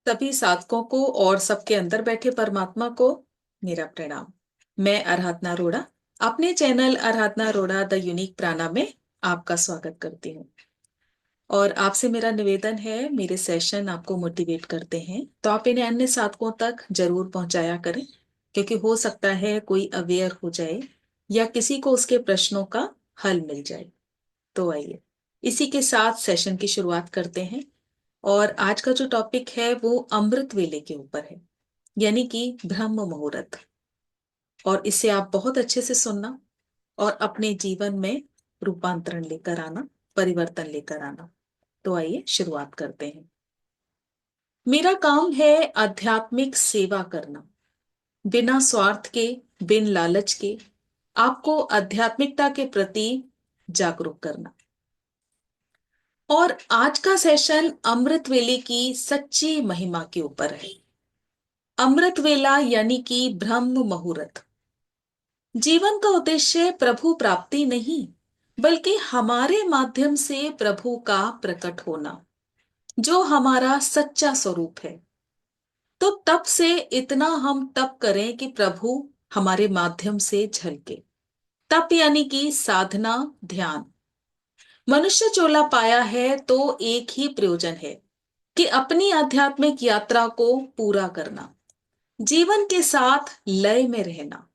सभी साधकों को और सबके अंदर बैठे परमात्मा को मेरा प्रणाम। मैं आराधना अरोड़ा अपने channel Aradhana Arora the unique प्राणा में आपका स्वागत करती हूँ। और आपसे मेरा निवेदन है, मेरे सेशन आपको मोटिवेट करते हैं तो आप इन्हें अन्य साधकों तक जरूर पहुंचाया करें, क्योंकि हो सकता है कोई अवेयर हो जाए या किसी को उसके प्रश्नों का हल मिल जाए। तो आइए इसी के साथ सेशन की शुरुआत करते हैं। और आज का जो टॉपिक है वो अमृत वेले के ऊपर है, यानी कि ब्रह्म मुहूर्त। और इसे आप बहुत अच्छे से सुनना और अपने जीवन में रूपांतरण लेकर आना, परिवर्तन लेकर आना। तो आइए शुरुआत करते हैं। मेरा काम है आध्यात्मिक सेवा करना, बिना स्वार्थ के, बिन लालच के, आपको आध्यात्मिकता के प्रति जागरूक करना। और आज का सेशन अमृत वेले की सच्ची महिमा के ऊपर है। अमृत वेला यानी कि ब्रह्म मुहूर्त। जीवन का उद्देश्य प्रभु प्राप्ति नहीं, बल्कि हमारे माध्यम से प्रभु का प्रकट होना, जो हमारा सच्चा स्वरूप है। तो तप से इतना हम तप करें कि प्रभु हमारे माध्यम से झलके। तप यानी कि साधना, ध्यान। मनुष्य चोला पाया है तो एक ही प्रयोजन है कि अपनी आध्यात्मिक यात्रा को पूरा करना, जीवन के साथ लय में रहना।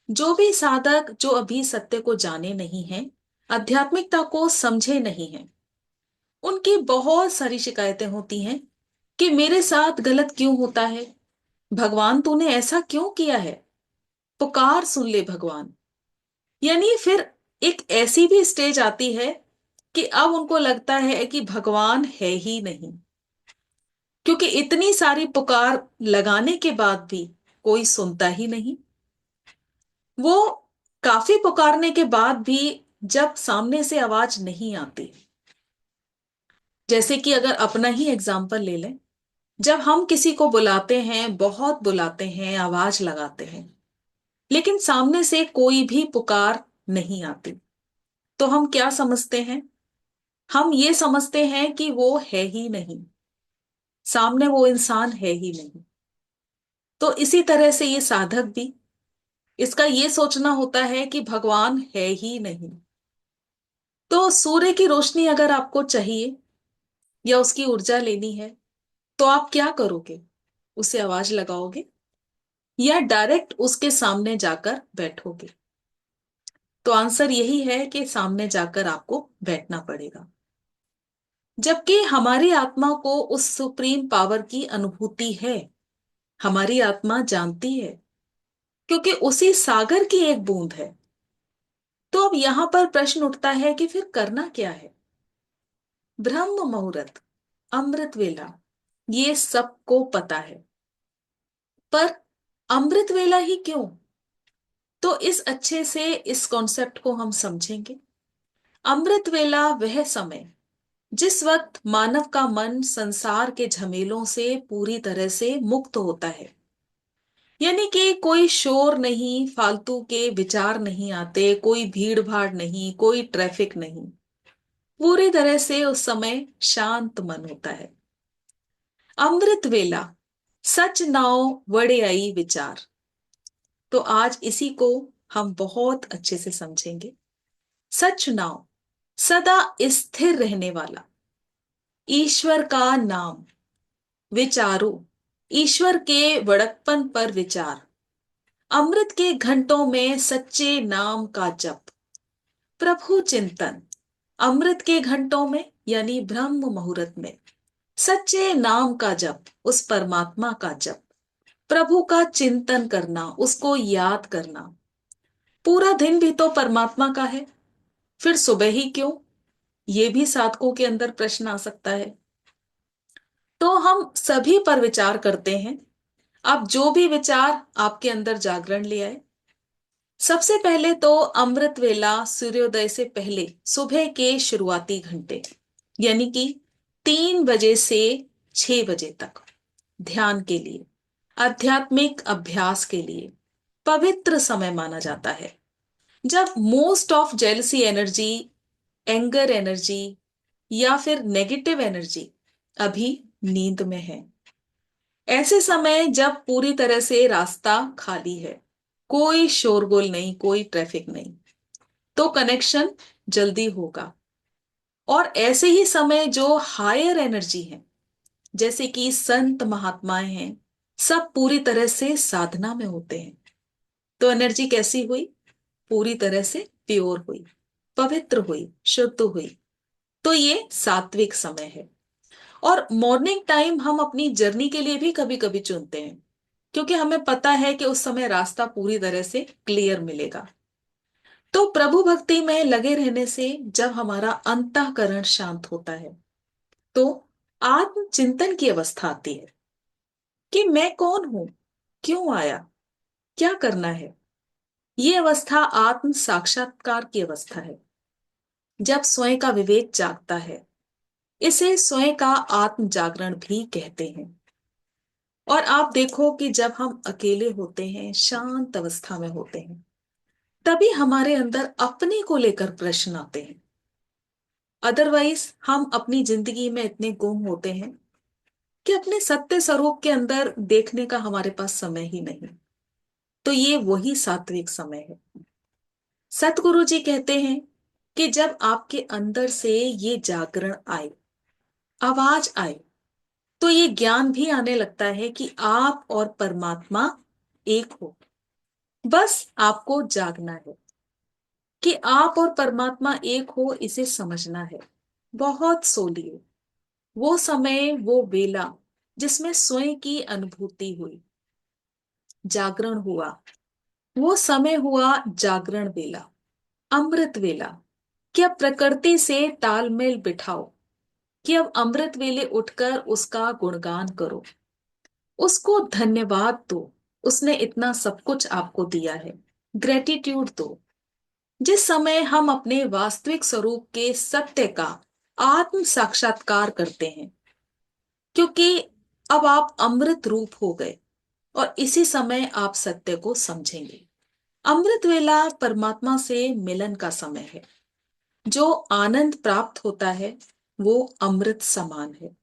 जो भी साधक जो अभी सत्य को जाने नहीं है, आध्यात्मिकता को समझे नहीं है, उनकी बहुत सारी शिकायतें होती हैं कि मेरे साथ गलत क्यों होता है, भगवान तूने ऐसा क्यों किया है, पुकार सुन ले भगवान। यानी फिर एक ऐसी भी स्टेज आती है कि अब उनको लगता है कि भगवान है ही नहीं, क्योंकि इतनी सारी पुकार लगाने के बाद भी कोई सुनता ही नहीं। वो काफी पुकारने के बाद भी जब सामने से आवाज नहीं आती, जैसे कि अगर अपना ही एग्जाम्पल ले लें, जब हम किसी को बुलाते हैं, बहुत बुलाते हैं, आवाज लगाते हैं, लेकिन सामने से कोई भी पुकार नहीं आती, तो हम क्या समझते हैं? हम ये समझते हैं कि वो है ही नहीं, सामने वो इंसान है ही नहीं। तो इसी तरह से ये साधक भी, इसका ये सोचना होता है कि भगवान है ही नहीं। तो सूर्य की रोशनी अगर आपको चाहिए या उसकी ऊर्जा लेनी है, तो आप क्या करोगे? उसे आवाज लगाओगे या डायरेक्ट उसके सामने जाकर बैठोगे? तो आंसर यही है कि सामने जाकर आपको बैठना पड़ेगा। जबकि हमारी आत्मा को उस सुप्रीम पावर की अनुभूति है, हमारी आत्मा जानती है, क्योंकि उसी सागर की एक बूंद है। तो अब यहां पर प्रश्न उठता है कि फिर करना क्या है? ब्रह्म मुहूर्त, अमृत वेला, ये सबको पता है, पर अमृत वेला ही क्यों? तो इस अच्छे से इस कॉन्सेप्ट को हम समझेंगे। अमृत वेला वह समय जिस वक्त मानव का मन संसार के झमेलों से पूरी तरह से मुक्त होता है, यानी कि कोई शोर नहीं, फालतू के विचार नहीं आते, कोई भीड़ भाड़ नहीं, कोई ट्रैफिक नहीं, पूरी तरह से उस समय शांत मन होता है। अमृत वेला, सच नाव वड़े आई विचार। तो आज इसी को हम बहुत अच्छे से समझेंगे। सच नाव, सदा स्थिर रहने वाला, ईश्वर का नाम, विचारो, ईश्वर के बड़कपन पर विचार, अमृत के घंटों में सच्चे नाम का जप, प्रभु चिंतन। अमृत के घंटों में यानी ब्रह्म मुहूर्त में सच्चे नाम का जप, उस परमात्मा का जप, प्रभु का चिंतन करना, उसको याद करना। पूरा दिन भी तो परमात्मा का है, फिर सुबह ही क्यों? ये भी साधकों के अंदर प्रश्न आ सकता है। तो हम सभी पर विचार करते हैं। अब जो भी विचार आपके अंदर जागरण ले आए, सबसे पहले तो अमृत वेला सूर्योदय से पहले सुबह के शुरुआती घंटे, यानी कि 3 बजे से 6 बजे तक ध्यान के लिए, आध्यात्मिक अभ्यास के लिए पवित्र समय माना जाता है, जब most of jealousy energy, anger energy या फिर नेगेटिव एनर्जी अभी नींद में है। ऐसे समय जब पूरी तरह से रास्ता खाली है, कोई शोरगुल नहीं, कोई ट्रैफिक नहीं, तो कनेक्शन जल्दी होगा। और ऐसे ही समय जो हायर एनर्जी है, जैसे कि संत महात्माएं हैं, सब पूरी तरह से साधना में होते हैं, तो एनर्जी कैसी हुई? पूरी तरह से प्योर हुई, पवित्र हुई, शुद्ध हुई। तो ये सात्विक समय है। और मॉर्निंग टाइम हम अपनी जर्नी के लिए भी कभी कभी चुनते हैं, क्योंकि हमें पता है कि उस समय रास्ता पूरी तरह से क्लियर मिलेगा। तो प्रभु भक्ति में लगे रहने से जब हमारा अंतःकरण शांत होता है, तो आत्मचिंतन की अवस्था आती है कि मैं कौन हूं, क्यों आया, क्या करना है। ये अवस्था आत्म साक्षात्कार की अवस्था है, जब स्वयं का विवेक जागता है। इसे स्वयं का आत्म जागरण भी कहते हैं। और आप देखो कि जब हम अकेले होते हैं, शांत अवस्था में होते हैं, तभी हमारे अंदर अपने को लेकर प्रश्न आते हैं। अदरवाइज हम अपनी जिंदगी में इतने गुम होते हैं कि अपने सत्य स्वरूप के अंदर देखने का हमारे पास समय ही नहीं। तो ये वही सात्विक समय है। सतगुरु जी कहते हैं कि जब आपके अंदर से ये जागरण आए, आवाज आए, तो ये ज्ञान भी आने लगता है कि आप और परमात्मा एक हो। बस आपको जागना है कि आप और परमात्मा एक हो, इसे समझना है। बहुत सोलिए वो समय, वो बेला जिसमें स्वयं की अनुभूति हुई, जागरण हुआ। वो समय हुआ जागरण वेला, अमृत वेला। कि अब प्रकृति से तालमेल बिठाओ, कि अब अमृत वेले उठकर उसका गुणगान करो, उसको धन्यवाद दो। उसने इतना सब कुछ आपको दिया है, ग्रेटिट्यूड दो। जिस समय हम अपने वास्तविक स्वरूप के सत्य का आत्म साक्षात्कार करते हैं, क्योंकि अब आप अमृत रूप हो गए, और इसी समय आप सत्य को समझेंगे। अमृत वेला परमात्मा से मिलन का समय है। जो आनंद प्राप्त होता है वो अमृत समान है।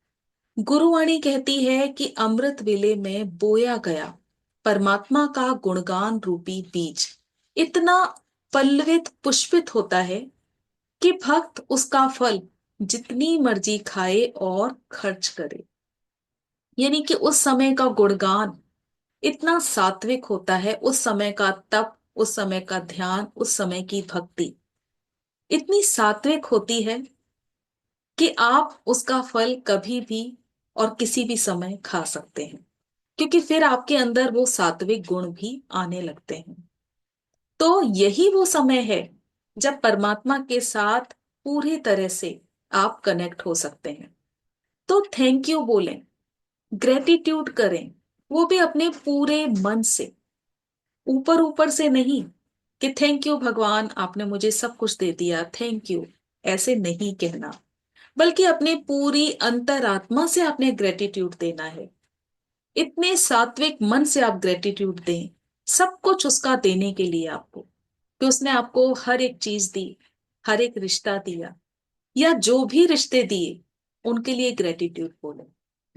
गुरुवाणी कहती है कि अमृत वेले में बोया गया परमात्मा का गुणगान रूपी बीज इतना पल्लवित पुष्पित होता है कि भक्त उसका फल जितनी मर्जी खाए और खर्च करे। यानी कि उस समय का गुणगान इतना सात्विक होता है, उस समय का तप, उस समय का ध्यान, उस समय की भक्ति इतनी सात्विक होती है कि आप उसका फल कभी भी और किसी भी समय खा सकते हैं, क्योंकि फिर आपके अंदर वो सात्विक गुण भी आने लगते हैं। तो यही वो समय है जब परमात्मा के साथ पूरी तरह से आप कनेक्ट हो सकते हैं। तो थैंक यू बोलें, ग्रेटिट्यूड करें, वो भी अपने पूरे मन से, ऊपर ऊपर से नहीं कि थैंक यू भगवान आपने मुझे सब कुछ दे दिया, थैंक यू, ऐसे नहीं कहना। बल्कि अपने पूरी अंतरात्मा से आपने ग्रेटिट्यूड देना है। इतने सात्विक मन से आप ग्रेटिट्यूड दें, सब कुछ उसका देने के लिए आपको, कि उसने आपको हर एक चीज दी, हर एक रिश्ता दिया, या जो भी रिश्ते दिए उनके लिए ग्रेटिट्यूड बोले,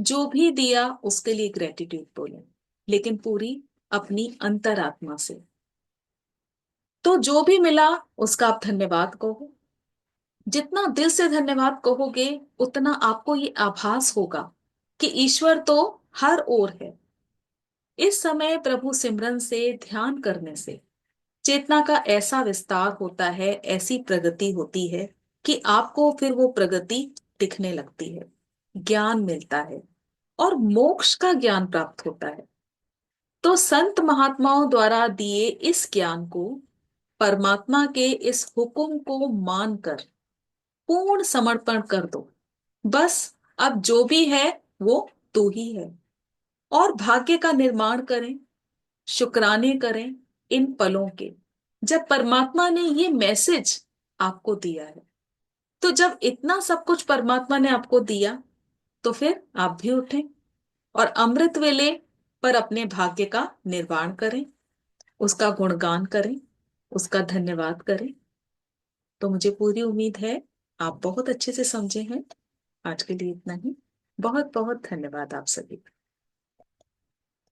जो भी दिया उसके लिए ग्रेटिट्यूड बोले, लेकिन पूरी अपनी अंतरात्मा से। तो जो भी मिला उसका आप धन्यवाद कहो। जितना दिल से धन्यवाद कहोगे, उतना आपको ये आभास होगा कि ईश्वर तो हर ओर है। इस समय प्रभु सिमरन से, ध्यान करने से चेतना का ऐसा विस्तार होता है, ऐसी प्रगति होती है कि आपको फिर वो प्रगति दिखने लगती है, ज्ञान मिलता है और मोक्ष का ज्ञान प्राप्त होता है। तो संत महात्माओं द्वारा दिए इस ज्ञान को, परमात्मा के इस हुक्म को मानकर पूर्ण समर्पण कर दो। बस अब जो भी है वो तू ही है। और भाग्य का निर्माण करें, शुक्राने करें इन पलों के, जब परमात्मा ने ये मैसेज आपको दिया है। तो जब इतना सब कुछ परमात्मा ने आपको दिया, तो फिर आप भी उठें और अमृत वेले पर अपने भाग्य का निर्माण करें, उसका गुणगान करें, उसका धन्यवाद करें। तो मुझे पूरी उम्मीद है आप बहुत अच्छे से समझे हैं। आज के लिए इतना ही। बहुत बहुत धन्यवाद आप सभी का।